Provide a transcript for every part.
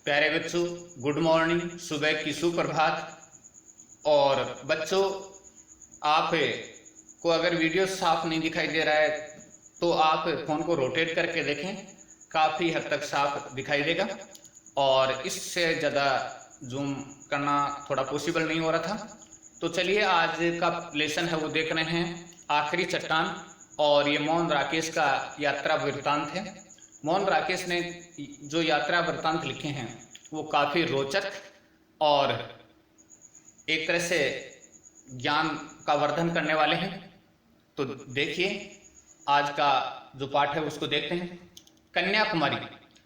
प्यारे बच्चों, good morning. सुबह की सुप्रभात। और बच्चों, आप को अगर वीडियो साफ नहीं दिखाई दे रहा है तो आप फ़ोन को रोटेट करके देखें, काफ़ी हद तक साफ दिखाई देगा। और इससे ज़्यादा जूम करना थोड़ा पॉसिबल नहीं हो रहा था। तो चलिए, आज का लेसन है वो देख रहे हैं, आखिरी चट्टान। और ये मोहन राकेश का यात्रा वृत्तांत है। मोहन राकेश ने जो यात्रा वृत्तांत लिखे हैं वो काफ़ी रोचक और एक तरह से ज्ञान का वर्धन करने वाले हैं। तो देखिए, आज का जो पाठ है उसको देखते हैं। कन्याकुमारी,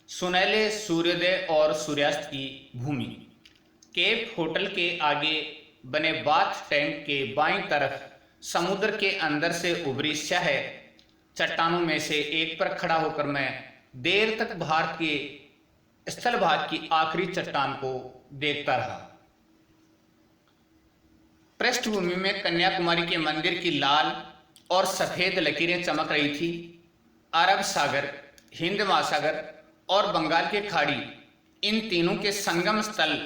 सुनहले सूर्योदय और सूर्यास्त की भूमि। केप होटल के आगे बने बाथ टैंक के बाईं तरफ समुद्र के अंदर से उभरी स्याह चट्टानों में से एक पर खड़ा होकर मैं देर तक भारत के स्थल भाग की आखिरी चट्टान को देखता रहा। पृष्ठभूमि में कन्याकुमारी के मंदिर की लाल और सफेद लकीरें चमक रही थी। अरब सागर, हिंद महासागर और बंगाल की खाड़ी, इन तीनों के संगम स्थल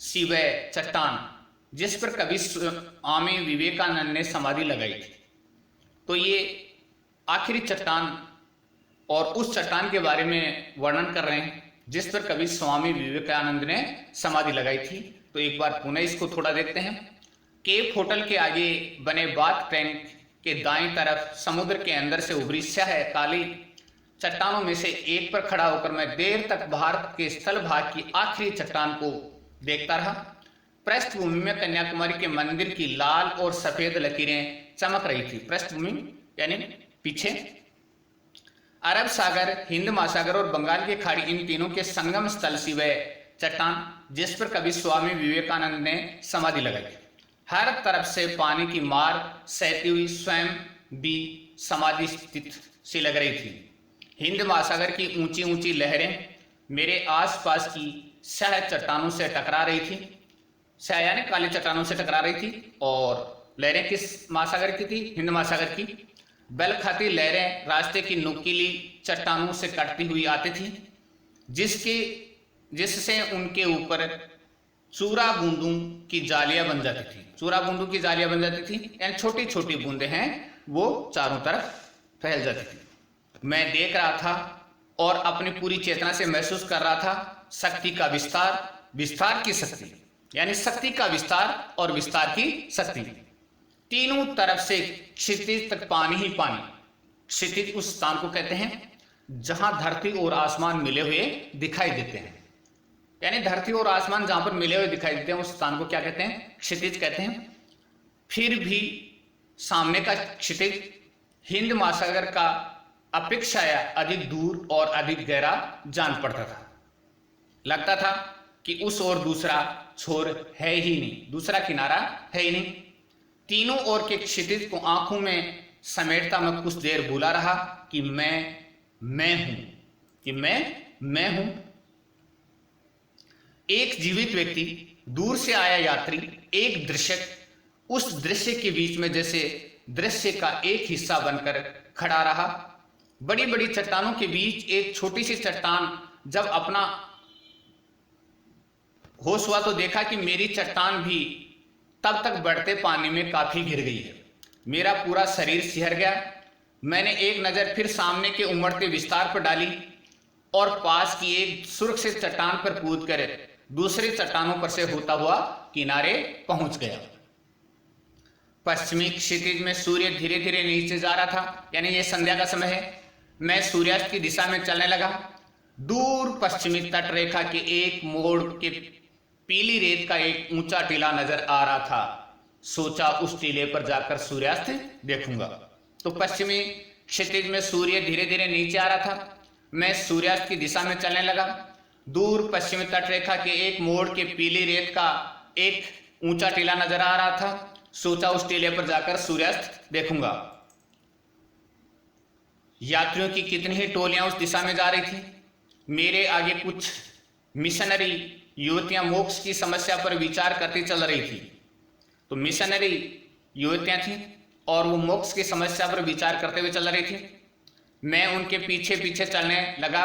सी वह चट्टान जिस पर कभी स्वामी विवेकानंद ने समाधि लगाई थी। तो ये आखिरी चट्टान और उस चट्टान के बारे में वर्णन कर रहे हैं जिस पर कभी स्वामी विवेकानंद ने समाधि लगाई थी। तो एक बार पुनः इसको थोड़ा देखते हैं। केप होटल के आगे बने बाथ टैंक के दाएं तरफ समुद्र के अंदर से उभरी स्याह काली चट्टानों में से एक पर खड़ा होकर मैं देर तक भारत के स्थल भाग की आखिरी चट्टान को देखता रहा। पृष्ठभूमि में कन्याकुमारी के मंदिर की लाल और सफेद लकीरें चमक रही थी। पृष्ठभूमि यानी पीछे। अरब सागर, हिंद महासागर और बंगाल की खाड़ी, इन तीनों के संगम स्थल सी वह चट्टान जिस पर कभी स्वामी विवेकानंद ने समाधि लगाई। हर तरफ से पानी की मार सहती हुई स्वयं भी समाधि स्थित सी लग रही थी। हिंद महासागर की ऊंची ऊंची लहरें मेरे आसपास की स्याह चट्टानों से टकरा रही थी। स्याह यानी काली चट्टानों से टकरा रही थी। और लहरें किस महासागर की थी? हिंद महासागर की। बल खाती लहरें रास्ते की नुकीली चट्टानों से कटती हुई आती थी, जिससे उनके ऊपर चूरा बूंदों की जालियां बन जाती थी। चूरा बूंदों की जालियां बन जाती थी यानी छोटी छोटी बूंदें हैं वो चारों तरफ फैल जाती थी। मैं देख रहा था और अपनी पूरी चेतना से महसूस कर रहा था शक्ति का विस्तार, विस्तार की शक्ति यानी शक्ति का विस्तार और विस्तार की शक्ति। तीनों तरफ से क्षितिज तक पानी ही पानी। क्षितिज उस स्थान को कहते हैं जहां धरती और आसमान मिले हुए दिखाई देते हैं। यानी धरती और आसमान जहां पर मिले हुए दिखाई देते हैं उस स्थान को क्या कहते हैं? क्षितिज कहते हैं। फिर भी सामने का क्षितिज हिंद महासागर का अपेक्षाया अधिक दूर और अधिक गहरा जान पड़ता था। लगता था कि उस और दूसरा छोर है ही नहीं, दूसरा किनारा है ही नहीं। तीनों ओर के क्षितिज को आंखों में समेटता मैं कुछ देर भूला रहा कि मैं हूं, कि मैं हूं। एक जीवित व्यक्ति, दूर से आया यात्री, एक दृश्य उस दृश्य के बीच में जैसे दृश्य का एक हिस्सा बनकर खड़ा रहा। बड़ी बड़ी चट्टानों के बीच एक छोटी सी चट्टान जब अपना होश हुआ तो देखा कि मेरी चट्टान भी तब तक बढ़ते पानी में काफी गिर गई है। मेरा पूरा शरीर सिहर गया। मैंने एक नजर फिर सामने के उमड़ते विस्तार पर डाली और पास की एक सुरक्षित चट्टान पर कूदकर दूसरी चट्टानों पर से होता हुआ किनारे पहुंच गया। पश्चिमी क्षितिज में सूर्य धीरे धीरे नीचे जा रहा था, यानी यह संध्या का समय है। मैं सूर्यास्त की दिशा में चलने लगा। दूर पश्चिमी तट रेखा के एक मोड़ के पीली रेत का एक ऊंचा टीला नजर आ रहा था। सोचा उस टीले पर जाकर सूर्यास्त देखूंगा। तो पश्चिमी क्षितिज में सूर्य धीरे धीरे नीचे आ रहा था। मैं सूर्यास्त की दिशा में चलने लगा। दूर पश्चिमी तट रेखा के एक मोड़ के पीली रेत का एक ऊंचा टीला नजर आ रहा था। सोचा उस टीले पर जाकर सूर्यास्त देखूंगा। यात्रियों की कितनी ही टोलियां उस दिशा में जा रही थी। मेरे आगे कुछ मिशनरी युवतियां मोक्ष की समस्या पर विचार करती चल रही थी। तो मिशनरी युवतियां थी और वो मोक्ष की समस्या पर विचार करते हुए चल रही थी। मैं उनके पीछे पीछे चलने लगा।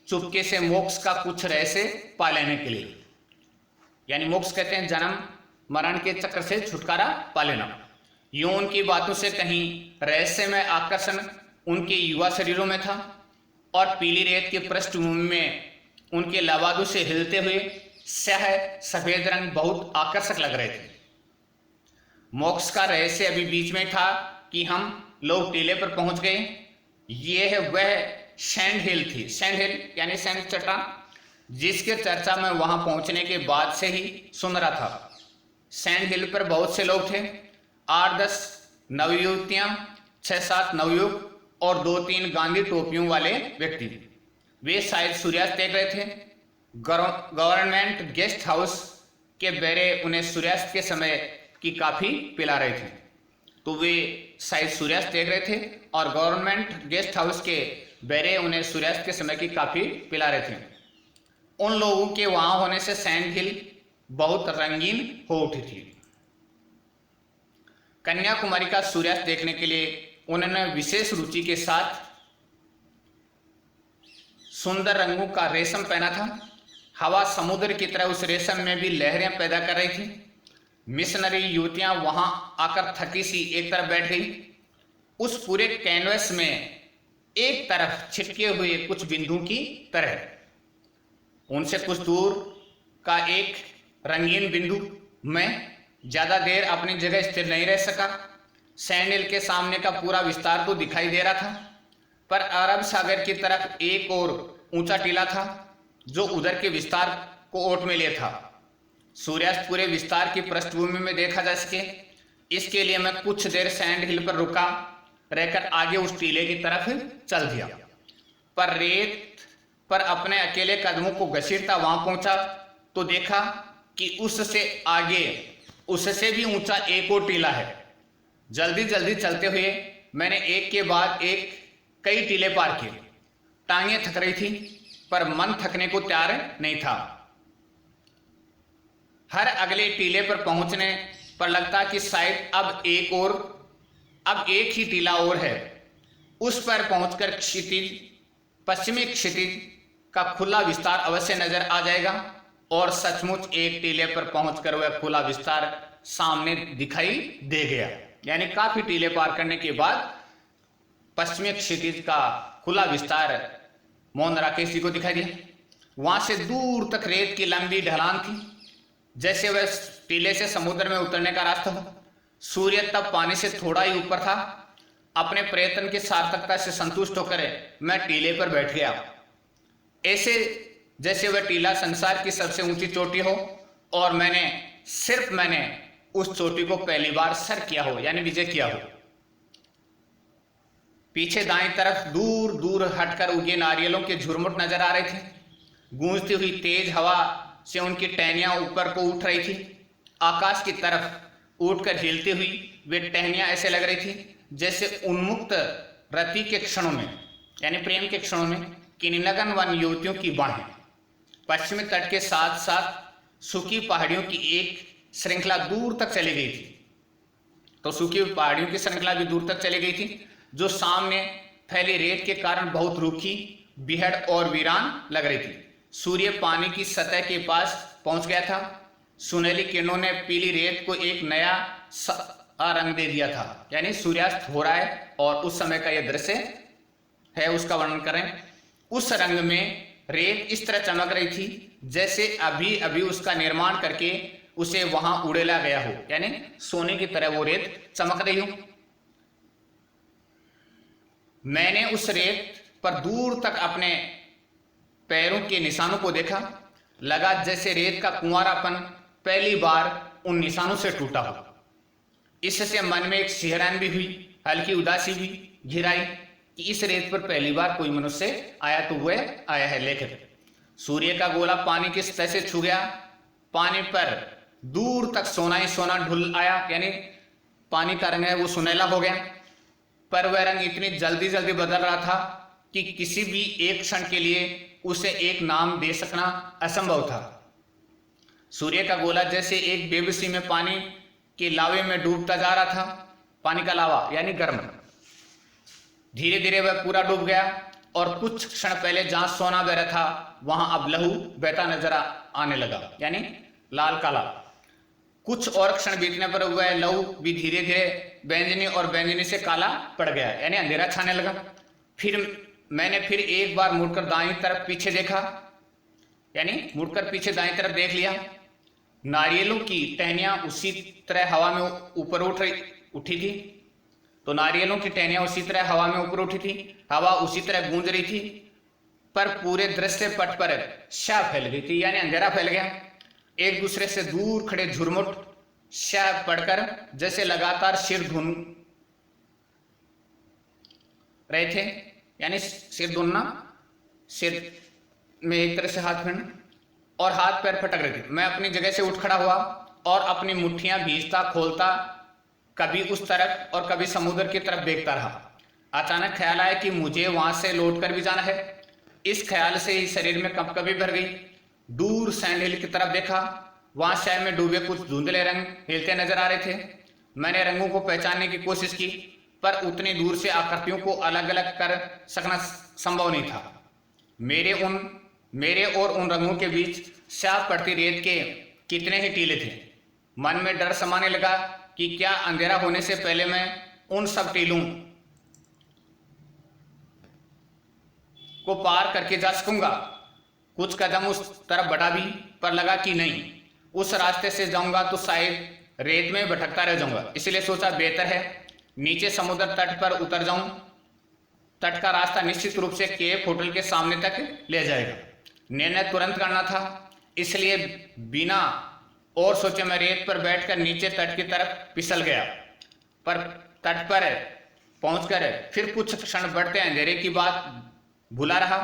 चुपके से मोक्ष का कुछ रहस्य पा लेने के लिए। यानी मोक्ष कहते हैं जन्म मरण के चक्र से छुटकारा पा लेना। यूं उनकी बातों से कहीं रहस्यमय आकर्षण उनके युवा शरीरों में था और पीली रेत के पृष्ठभूमि में उनके लबादों से हिलते हुए स्याह सफेद रंग बहुत आकर्षक लग रहे थे। मोक्ष का रहस्य अभी बीच में था कि हम लोग टीले पर पहुंच गए। यह वह सैंड हिल थी, सैंड हिल यानी सैंड चट्टान, जिसके चर्चा में वहां पहुंचने के बाद से ही सुन रहा था। सैंड हिल पर बहुत से लोग थे, 8-10 नवयुवतियां, 6-7 नवयुवक और 2-3 गांधी टोपियों वाले व्यक्ति। वे शायद सूर्यास्त देख रहे थे। गवर्नमेंट गेस्ट हाउस के बेरे उन्हें सूर्यास्त के समय की काफी पिला रहे थे, तो वे शायद सूर्यास्त देख रहे थे और गवर्नमेंट गेस्ट हाउस के बेरे उन्हें सूर्यास्त के समय की काफी पिला रहे थे। उन लोगों के वहां होने से सैंड हिल बहुत रंगीन हो उठी थी। कन्याकुमारी का सूर्यास्त देखने के लिए उन्होंने विशेष रुचि के साथ सुंदर रंगों का रेशम पहना था। हवा समुद्र की तरह उस रेशम में भी लहरें पैदा कर रही थी। मिशनरी युवतियां वहां आकर थकी सी एक तरफ बैठ गई। उस पूरे कैनवस में एक तरफ छिटके हुए कुछ बिंदु की तरह। उनसे कुछ दूर का एक रंगीन बिंदु मैं ज्यादा देर अपनी जगह स्थिर नहीं रह सका। सैंड हिल के सामने का पूरा विस्तार तो दिखाई दे रहा था, पर अरब सागर की तरफ एक और ऊंचा टीला था जो उधर के विस्तार को ओट में लिया था। सूर्यास्त पूरे विस्तार की पृष्ठभूमि में देखा जा सके, इसके लिए मैं कुछ देर सैंड हिल पर रुका रहकर आगे उस टीले की तरफ चल दिया। पर रेत पर अपने अकेले कदमों को घसीटता वहां पहुंचा तो देखा कि उससे आगे उससे भी ऊंचा एक और टीला है। जल्दी जल्दी चलते हुए मैंने एक के बाद एक कई टीले पार किए। टांगें थक रही थी पर मन थकने को तैयार नहीं था। हर अगले टीले पर पहुंचने पर लगता कि शायद अब एक ही टीला और है। उस पर पहुंचकर पश्चिमी क्षितिज का खुला विस्तार अवश्य नजर आ जाएगा और सचमुच एक टीले पर पहुंचकर वह खुला विस्तार सामने दिखाई दे गया। यानी काफी टीले पार करने के बाद पश्चिमी क्षितिज का खुला विस्तार मोहन राकेश जी को दिखाई दिया। वहां से दूर तक रेत की लंबी ढलान थी, जैसे वह टीले से समुद्र में उतरने का रास्ता हो। सूर्य तब पानी से थोड़ा ही ऊपर था। अपने प्रयत्न की सार्थकता से संतुष्ट होकर मैं टीले पर बैठ गया, ऐसे जैसे वह टीला संसार की सबसे ऊंची चोटी हो और मैंने उस चोटी को पहली बार सर किया हो, यानी विजय किया हो। पीछे दाएं तरफ दूर दूर हटकर उगे नारियलों के झुरमुट नजर आ रहे थे। गूंजती हुई तेज हवा से उनकी टहनियां ऊपर को उठ रही थी। आकाश की तरफ उठकर हिलती हुई वे टहनियां ऐसे लग रही थी जैसे उन्मुक्त रति के क्षणों में, यानी प्रेम के क्षणों में किन्नगन वन युवतियों की बाहें पश्चिमी तट के साथ साथ सूखी पहाड़ियों की एक श्रृंखला दूर तक चली गई थी। तो सूखी पहाड़ियों की श्रृंखला भी दूर तक चली गई थी, जो सामने फैली रेत के कारण बहुत रूखी, बिहड़ और वीरान लग रही थी। सूर्य पानी की सतह के पास पहुंच गया था। सुनहली किरणों ने पीली रेत को एक नया रंग दे दिया था। यानी सूर्यास्त हो रहा है और उस समय का यह दृश्य है, उसका वर्णन करें। उस रंग में रेत इस तरह चमक रही थी जैसे अभी अभी उसका निर्माण करके उसे वहां उड़ेला गया हो, यानी सोने की तरह वो रेत चमक रही हो। मैंने उस रेत पर दूर तक अपने पैरों के निशानों को देखा। लगा जैसे रेत का कुंवारापन पहली बार उन निशानों से टूटा हो। इससे मन में एक सिहरन भी हुई, हल्की उदासी भी घिराई कि इस रेत पर पहली बार कोई मनुष्य आया तो वह आया है लेखक। सूर्य का गोला पानी की सतह से छू गया। पानी पर दूर तक सोना ही सोना ढुल आया, यानी पानी का रंग है वो सुनहला हो गया। पर वह रंग इतनी जल्दी जल्दी बदल रहा था कि किसी भी एक क्षण के लिए उसे एक नाम दे सकना असंभव था। सूर्य का गोला जैसे एक बेबसी में पानी के लावे में डूबता जा रहा था। पानी का लावा यानी गर्म। धीरे धीरे वह पूरा डूब गया। और कुछ क्षण पहले जहां सोना बह रहा था वहां अब लहू बहता नजर आने लगा, यानी लाल काला। कुछ और क्षण बीतने पर वह लहू भी धीरे धीरे बैंगनी और बैंगनी से काला पड़ गया, यानी अंधेरा छाने लगा। फिर मैंने एक बार मुड़कर दाईं तरफ पीछे देखा, यानी मुड़कर पीछे दाईं तरफ देख लिया। नारियलों की टहनियां उसी तरह हवा में ऊपर उठी थी। तो नारियलों की टहनियां उसी तरह हवा में ऊपर उठी थी, हवा उसी तरह गूंज रही थी, पर पूरे दृश्य पट पर स्याह फैल गई थी, यानी अंधेरा फैल गया। एक दूसरे से दूर खड़े झुरमुट स्याह पड़कर जैसे लगातार सिर धुन रहे थे, यानी सिर धुनना, सिर में एक तरह से हाथ फेरना, और हाथ पैर फटक रहे थे। मैं अपनी जगह से उठ खड़ा हुआ और अपनी मुट्ठियां भींचता खोलता कभी उस तरफ और कभी समुद्र की तरफ देखता रहा। अचानक ख्याल आया कि मुझे वहां से लौटकर भी जाना है। इस ख्याल से ही शरीर में कंपकपी भर गई। दूर सैंड हिल की तरफ देखा, वहां शहर में डूबे कुछ धुंधले रंग हिलते नजर आ रहे थे। मैंने रंगों को पहचानने की कोशिश की, पर उतनी दूर से आकृतियों को अलग अलग कर सकना संभव नहीं था। मेरे और उन रंगों के बीच स्याह पड़ती रेत के कितने ही टीले थे। मन में डर समाने लगा कि क्या अंधेरा होने से पहले मैं उन सब टीलों को पार करके जा सकूंगा। कुछ कदम उस तरफ बढ़ा भी, पर लगा कि नहीं, उस रास्ते से जाऊंगा तो शायद रेत में भटकता रह जाऊंगा। इसलिए सोचा बेहतर है नीचे समुद्र तट पर उतर जाऊं। तट का रास्ता निश्चित रूप से केप होटल के सामने तक ले जाएगा। निर्णय तुरंत करना था, इसलिए बिना और सोचे मैं रेत पर बैठकर नीचे तट की तरफ फिसल गया। पर तट पर पहुंचकर फिर कुछ क्षण बढ़ते अंधेरे की बात भुला रहा।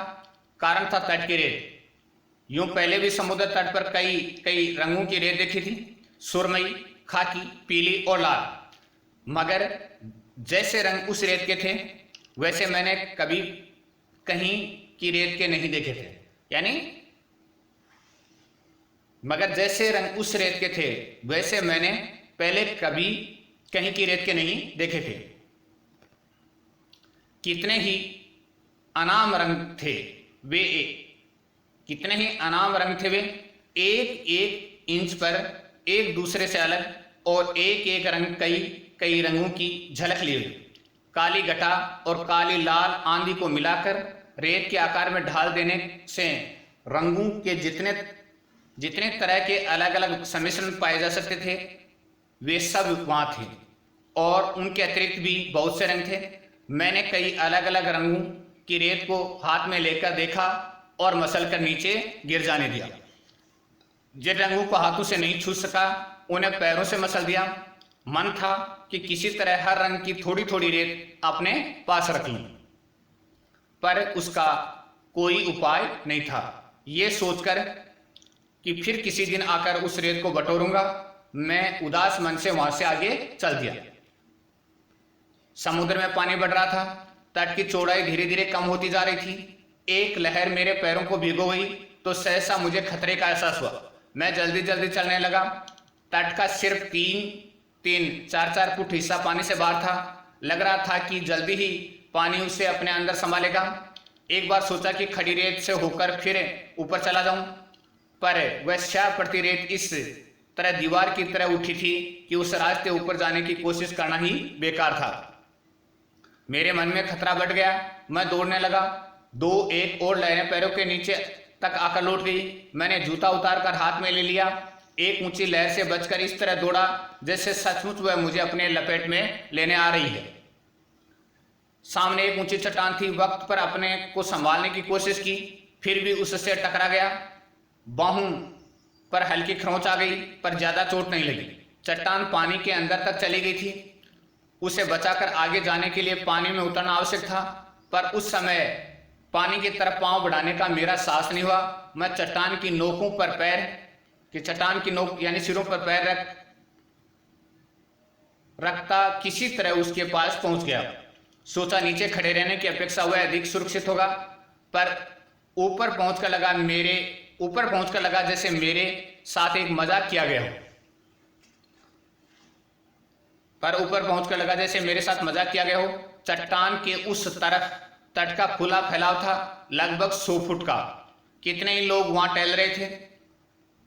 कारण था तट की रेत। यूं पहले भी समुद्र तट पर कई रंगों की रेत देखी थी, सुरमई, खाकी, पीली और लाल, मगर जैसे रंग उस रेत के थे वैसे मैंने कभी कहीं की रेत के नहीं देखे थे, यानी मगर जैसे रंग उस रेत के थे वैसे मैंने पहले कभी कहीं की रेत के नहीं देखे थे। कितने ही अनाम रंग थे वे, कितने ही अनाम रंग थे वे, एक एक इंच पर एक दूसरे से अलग, और एक एक रंग कई रंगों की झलक लिए हुए। काली घटा और काली लाल आंधी को मिलाकर रेत के आकार में ढाल देने से रंगों के जितने तरह के अलग अलग सम्मिश्रण पाए जा सकते थे वे सब वहां थे, और उनके अतिरिक्त भी बहुत से रंग थे। मैंने कई अलग अलग रंगों की रेत को हाथ में लेकर देखा और मसल कर नीचे गिर जाने दिया। जिन रंगों को हाथों से नहीं छू सका उन्हें पैरों से मसल दिया। मन था कि किसी तरह हर रंग की थोड़ी थोड़ी रेत अपने पास रख लूं, पर उसका कोई उपाय नहीं था। ये सोचकर कि फिर किसी दिन आकर उस रेत को बटोरूंगा, मैं उदास मन से वहां से आगे चल दिया। समुद्र में पानी बढ़ रहा था। तट की चौड़ाई धीरे धीरे कम होती जा रही थी। एक लहर मेरे पैरों को भिगो गई तो सहसा मुझे खतरे का एहसास हुआ। मैं जल्दी जल्दी चलने लगा। तट का सिर्फ 3-4 फुट हिस्सा पानी से बाहर था। लग रहा था कि जल्दी ही पानी उसे अपने अंदर संभालेगा। एक बार सोचा कि खड़ी रेत से होकर फिर ऊपर चला जाऊं, पर वह स्याह पड़ती रेत इस तरह दीवार की तरह उठी थी कि उस रास्ते ऊपर जाने की कोशिश करना ही बेकार था। मेरे मन में खतरा बढ़ गया। मैं दौड़ने लगा। एक और लहरें पैरों के नीचे तक आकर लौट गई। मैंने जूता उतार कर हाथ में ले लिया। एक ऊंची लहर से बचकर इस तरह दौड़ा जैसे सचमुच वह मुझे अपने लपेट में लेने आ रही है। सामने एक ऊंची चट्टान थी। वक्त पर अपने को संभालने की कोशिश की, फिर भी उससे टकरा गया। बाहों पर हल्की खरोंच आ गई, पर ज्यादा चोट नहीं लगी। चट्टान पानी के अंदर तक चली गई थी। उसे बचाकर आगे जाने के लिए पानी में उतरना आवश्यक था, पर उस समय पानी की तरफ पांव बढ़ाने का मेरा साहस नहीं हुआ। मैं चट्टान की नोकों पर पैर चट्टान की नोक यानी सिरों पर पैर रखता किसी तरह उसके पास पहुंच गया। सोचा नीचे खड़े रहने की अपेक्षा वह अधिक सुरक्षित होगा, पर ऊपर पहुंचकर लगा जैसे मेरे साथ एक मजाक किया गया हो। चट्टान के उस तरफ तट का खुला फैलाव था, लगभग 100 फुट का। कितने ही लोग वहां टहल रहे थे।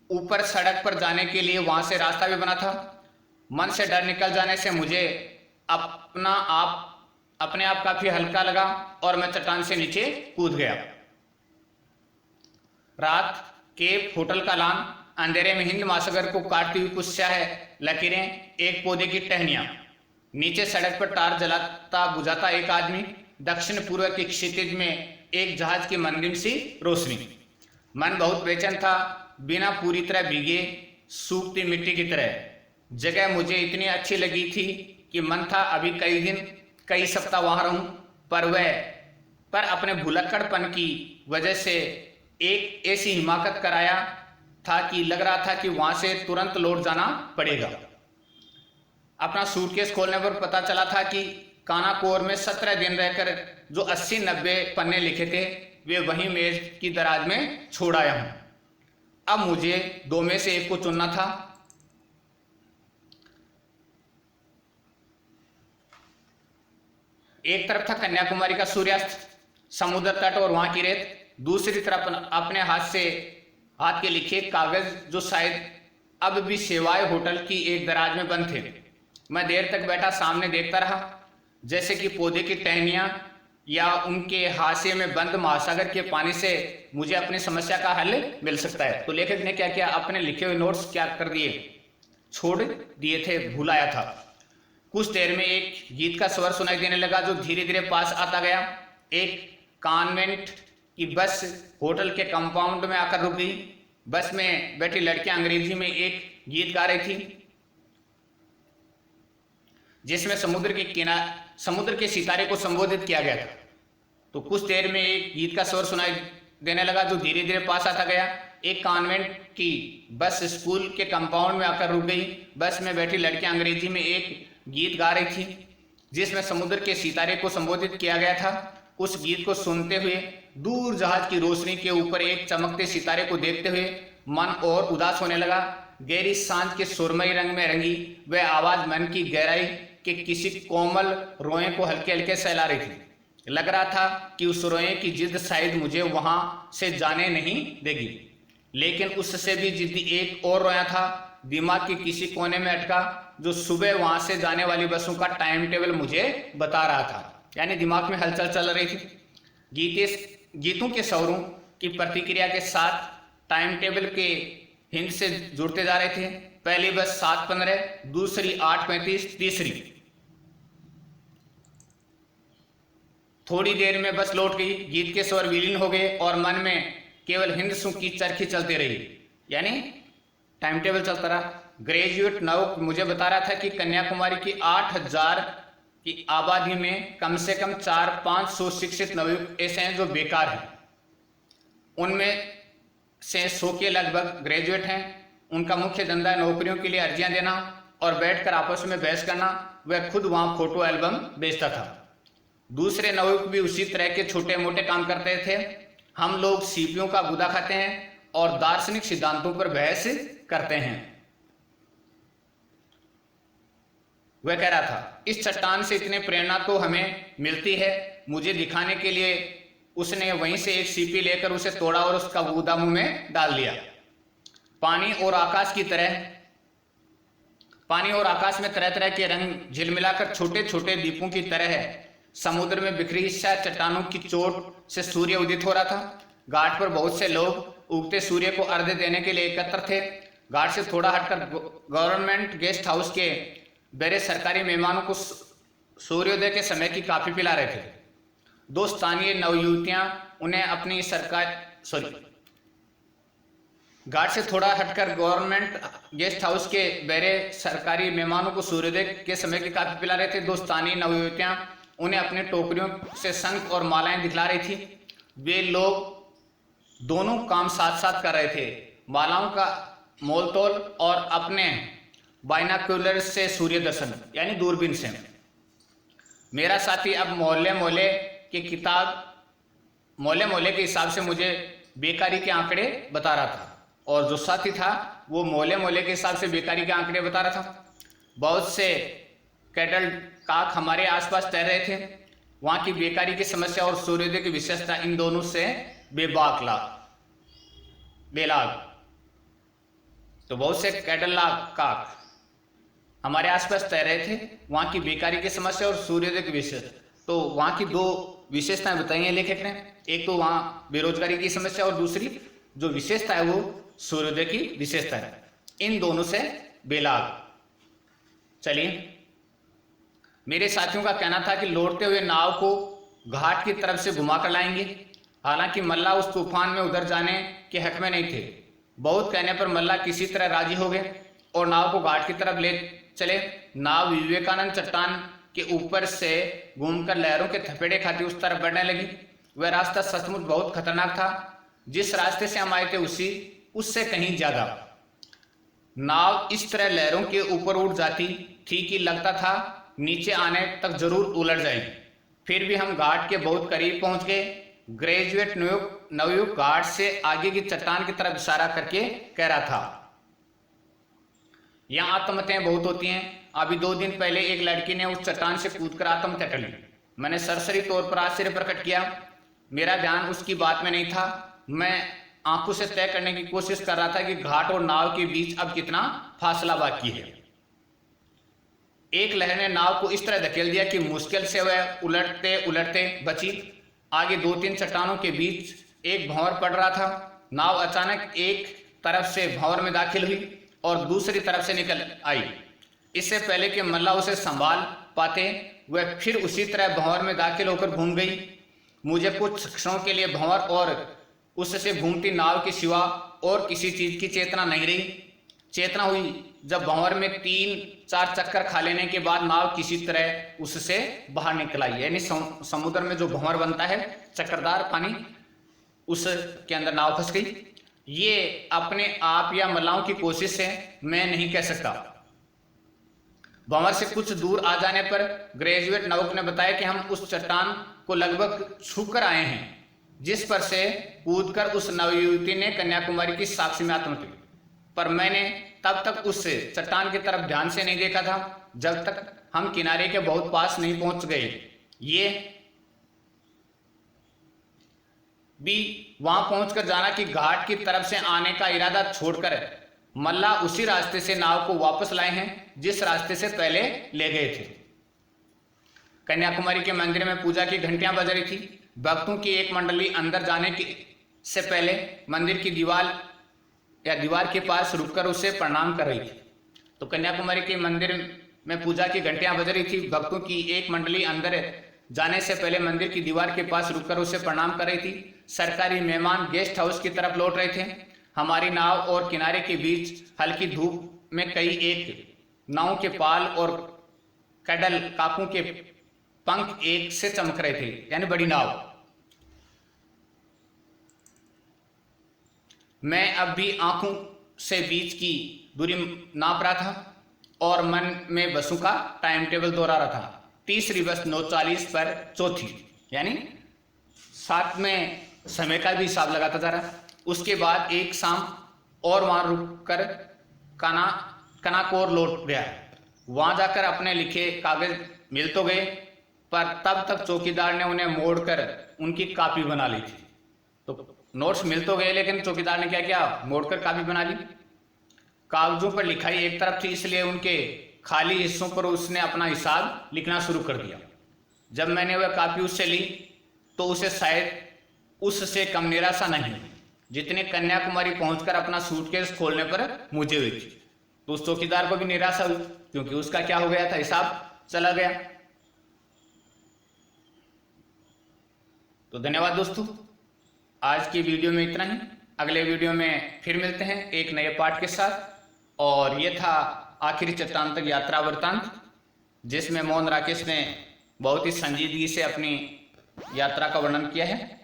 ऊपर सड़क पर जाने के लिए वहां से रास्ता भी बना था। मन से डर निकल जाने से मुझे अपने आप काफी हल्का लगा और मैं चट्टान से नीचे कूद गया। रात के होटल का लान, अंधेरे में हिंद महासागर को काटती हुई कुछ स्याह लकीरें, एक पौधे की टहनियां, नीचे सड़क पर टार जलाता बुझाता एक आदमी, दक्षिण पूर्व के क्षितिज में एक जहाज की मंदिर सी रोशनी। मन बहुत बेचैन था, बिना पूरी तरह भीगे सूखती मिट्टी की तरह। जगह मुझे इतनी अच्छी लगी थी कि मन था अभी कई दिन कई सप्ताह वहां रहूं, पर अपने भुलक्कड़पन की वजह से एक ऐसी हिमाकत कराया था कि लग रहा था कि वहां से तुरंत लौट जाना पड़ेगा। अपना सूटकेस खोलने पर पता चला था कि कानाकोर में 17 दिन रहकर जो 80-90 पन्ने लिखे थे वे वहीं मेज की दराज में छोड़ आया हूं। अब मुझे 2 में से एक को चुनना था। एक तरफ था कन्याकुमारी का सूर्यास्त, समुद्र तट और वहां की रेत, दूसरी तरफ अपने हाथ के लिखे कागज जो शायद अब भी सेवाए होटल की एक दराज में बंद थे। मैं देर तक बैठा सामने देखता रहा, जैसे कि पौधे की टहनियां या उनके हाशिए में बंद महासागर के पानी से मुझे अपनी समस्या का हल मिल सकता है। तो लेखक ने क्या किया, अपने लिखे हुए नोट्स क्या कर दिए, छोड़ दिए थे, भुलाया था। कुछ देर में एक गीत का स्वर सुनाई देने लगा जो धीरे धीरे पास आता गया। एक कॉन्वेंट की बस होटल के कंपाउंड में आकर रुक गई। बस में बैठी लड़कियां अंग्रेजी में एक गीत गा रही थी जिसमें समुद्र के सितारे को संबोधित किया गया था। तो कुछ देर में एक गीत का स्वर सुनाई देने लगा जो धीरे धीरे पास आता गया। एक कॉन्वेंट की बस स्कूल के कंपाउंड में आकर रुक गई। बस में बैठी लड़कियां अंग्रेजी में एक गीत गा रही थी जिसमें समुद्र के सितारे को संबोधित किया गया था। उस गीत को सुनते हुए, दूर जहाज की रोशनी के ऊपर एक चमकते सितारे को देखते हुए मन और उदास होने लगा। गहरी सांझ के सुरमई रंग में रंगी वह आवाज मन की गहराई के किसी कोमल रोए को हल्के हल्के सहला रही थी। लग रहा था कि उस रोए की जिद शायद मुझे वहां से जाने नहीं देगी, लेकिन उससे भी जिद्दी एक और रोया था, दिमाग के किसी कोने में अटका, जो सुबह वहां से जाने वाली बसों का टाइम टेबल मुझे बता रहा था। यानी दिमाग में हलचल चल रही थी। गीतों के स्वरों की प्रतिक्रिया के साथ टाइम टेबल के हिंद से जुड़ते जा रहे थे। पहली बस 7:15, दूसरी 8:35, तीसरी। थोड़ी देर में बस लौट गई, गीत के स्वर विलीन हो गए और मन में केवल हिंदसों की चरखी चलती रही, यानी टाइम टेबल चलता रहा। ग्रेजुएट नव मुझे बता रहा था कि कन्याकुमारी की 8,000 की आबादी में कम से कम 400-500 शिक्षित नवयुवक ऐसे हैं जो बेकार हैं। उनमें से 100 के लगभग ग्रेजुएट हैं। उनका मुख्य धंधा नौकरियों के लिए अर्जियां देना और बैठकर आपस में बहस करना। वह खुद वहां फोटो एल्बम बेचता था। दूसरे नवयुवक भी उसी तरह के छोटे मोटे काम करते थे। हम लोग सीपियों का गुदा खाते हैं और दार्शनिक सिद्धांतों पर बहस करते हैं। वह कह रहा था, इस चट्टान से इतनी प्रेरणा तो हमें मिलती है। मुझे दिखाने के लिए उसने वहीं से एक सीपी लेकर उसे तोड़ा और उसका गुदा मुंह में डाल लिया। पानी और आकाश में तरह तरह के रंग झिलमिलाकर छोटे छोटे दीपों की तरह है। समुद्र में बिखरी चट्टानों की चोट से सूर्य उदित हो रहा था। घाट पर बहुत से लोग उगते सूर्य को अर्घ्य देने के लिए एकत्र थे। घाट से थोड़ा हटकर गवर्नमेंट गेस्ट हाउस के बेरे सरकारी मेहमानों को सूर्योदय के समय की काफी पिला रहे थे। 2 स्थानीय नवयुवतियां उन्हें अपनी घाट से थोड़ा हटकर गवर्नमेंट गेस्ट हाउस के बेरे सरकारी मेहमानों को सूर्योदय के समय की काफी पिला रहे थे। 2 स्थानीय नवयुवतियां उन्हें अपने टोकरियों से शंख और मालाएं दिखला रही थी। वे लोग दोनों काम साथ साथ कर रहे थे, मालाओं का मोलतोल और अपने बाइनाक्यूलर से सूर्य दर्शन, यानी दूरबीन से। मेरा साथी अब मोहल्ले के हिसाब से मुझे बेकारी के आंकड़े बता रहा था, और जो साथी था वो मोहल्ले के हिसाब से बेकारी के आंकड़े बता रहा था। बहुत से कैटल काक हमारे आसपास तैर रहे थे। वहां की बेकारी की समस्या और सूर्योदय की विशेषता इन दोनों से बेबाक बेलाग। तो बहुत से काक हमारे आसपास तैर रहे थे। वहां की बेकारी की समस्या और सूर्योदय की विशेषता, तो वहां की दो विशेषताएं बताई हैं लेखक ने। एक तो वहां बेरोजगारी की समस्या और दूसरी जो विशेषता है वो सूर्योदय की विशेषता है। इन दोनों से बेलाग। चलिए, मेरे साथियों का कहना था कि लौटते हुए नाव को घाट की तरफ से घुमाकर लाएंगे। हालांकि मल्ला उस तूफान में उधर जाने के हक में नहीं थे। बहुत कहने पर मल्ला किसी तरह राजी हो गए और नाव को घाट की तरफ ले चले। नाव विवेकानंद चट्टान के ऊपर से घूमकर लहरों के थपेड़े खाती उस तरफ बढ़ने लगी। वह रास्ता सचमुच बहुत खतरनाक था। जिस रास्ते से हम आए थे उससे कहीं ज्यादा। नाव इस तरह लहरों के ऊपर उठ जाती थी कि लगता था नीचे आने तक जरूर उलट जाएगी। फिर भी हम घाट के बहुत करीब पहुंच गए। ग्रेजुएट नवयुग घाट से आगे की चट्टान की तरफ इशारा करके कह रहा था, यहाँ आत्महत्याएं बहुत होती हैं। अभी 2 दिन पहले एक लड़की ने उस चट्टान से कूदकर आत्महत्या कर ली। मैंने सरसरी तौर पर आश्चर्य प्रकट किया। मेरा ध्यान उसकी बात में नहीं था। मैं आंखों से तय करने की कोशिश कर रहा था कि घाट और नाव के बीच अब कितना फासला बाकी है। एक लहर ने नाव को इस तरह धकेल दिया कि मुश्किल से वह उलटते उलटते बची। आगे 2-3 चट्टानों के बीच एक भंवर पड़ रहा था। नाव अचानक एक तरफ से भंवर में दाखिल हुई और दूसरी तरफ से निकल आई। इससे पहले कि मल्ला उसे संभाल पाते, वह फिर उसी तरह भंवर में दाखिल होकर घूम गई। मुझे कुछ क्षणों के लिए भंवर और उससे घूमती नाव के सिवा और किसी चीज की चेतना नहीं रही। चेतना हुई जब भंवर में 3-4 चक्कर खा लेने के बाद नाव किसी तरह उससे बाहर निकल आई। यानी समुद्र में जो भंवर बनता है चक्करदार पानी, उसके अंदर नाव फंस गई। ये अपने आप या मल्लाहों की कोशिश है, मैं नहीं कह सकता। भंवर से कुछ दूर आ जाने पर ग्रेजुएट नवयुग ने बताया कि हम उस चट्टान को लगभग छूकर आए हैं जिस पर से कूदकर उस नवयुवती ने कन्याकुमारी की साक्षी में आत्महत्या की। पर मैंने तब तक उस चट्टान की तरफ ध्यान से नहीं देखा था जब तक हम किनारे के बहुत पास नहीं पहुंच गए। ये भी वहां पहुंचकर जाना कि घाट की तरफ से आने का इरादा छोड़कर मल्ला उसी रास्ते से नाव को वापस लाए हैं जिस रास्ते से पहले ले गए थे। कन्याकुमारी के मंदिर में पूजा की घंटियां बज रही थी। भक्तों की एक मंडली अंदर जाने से पहले मंदिर की दीवार के पास रुककर उसे प्रणाम कर रही थी। तो कन्याकुमारी के मंदिर में पूजा की घंटियां बज रही थी। भक्तों की एक मंडली अंदर जाने से पहले मंदिर की दीवार के पास रुककर उसे प्रणाम कर रही थी। सरकारी मेहमान गेस्ट हाउस की तरफ लौट रहे थे। हमारी नाव और किनारे के बीच हल्की धूप में कई एक नाव के पाल और कैडल काकों के पंख एक से चमक रहे थे, यानी बड़ी नाव। मैं अब भी आंखों से बीच की दूरी नाप रहा था और मन में बसों का टाइम टेबल दोहरा रहा था। तीसरी बस 9:40 पर चौथी, यानी साथ में समय का भी हिसाब लगाता जा रहा। उसके बाद एक शाम और वहां रुककर कनाकोर लौट गया। वहां जाकर अपने लिखे कागज मिल तो गए, पर तब तक चौकीदार ने उन्हें मोड़कर उनकी कॉपी बना ली थी। तो नोट्स मिल तो गए, लेकिन चौकीदार ने क्या किया, मोड़कर कॉपी बना ली। कागजों पर लिखाई एक तरफ थी, इसलिए उनके खाली हिस्सों पर उसने अपना हिसाब लिखना शुरू कर दिया। जब मैंने वह कॉपी उससे ली तो उसे शायद उससे कम निराशा नहीं जितनी कन्याकुमारी पहुंचकर अपना सूटकेस खोलने पर मुझे हुई थी। तो उस चौकीदार को भी निराशा हुई क्योंकि उसका क्या हो गया था, हिसाब चला गया। तो धन्यवाद दोस्तों, आज की वीडियो में इतना ही। अगले वीडियो में फिर मिलते हैं एक नए पाठ के साथ। और यह था आखिरी चट्टान तक यात्रा वृत्तांत, जिसमें मोहन राकेश ने बहुत ही संजीदगी से अपनी यात्रा का वर्णन किया है।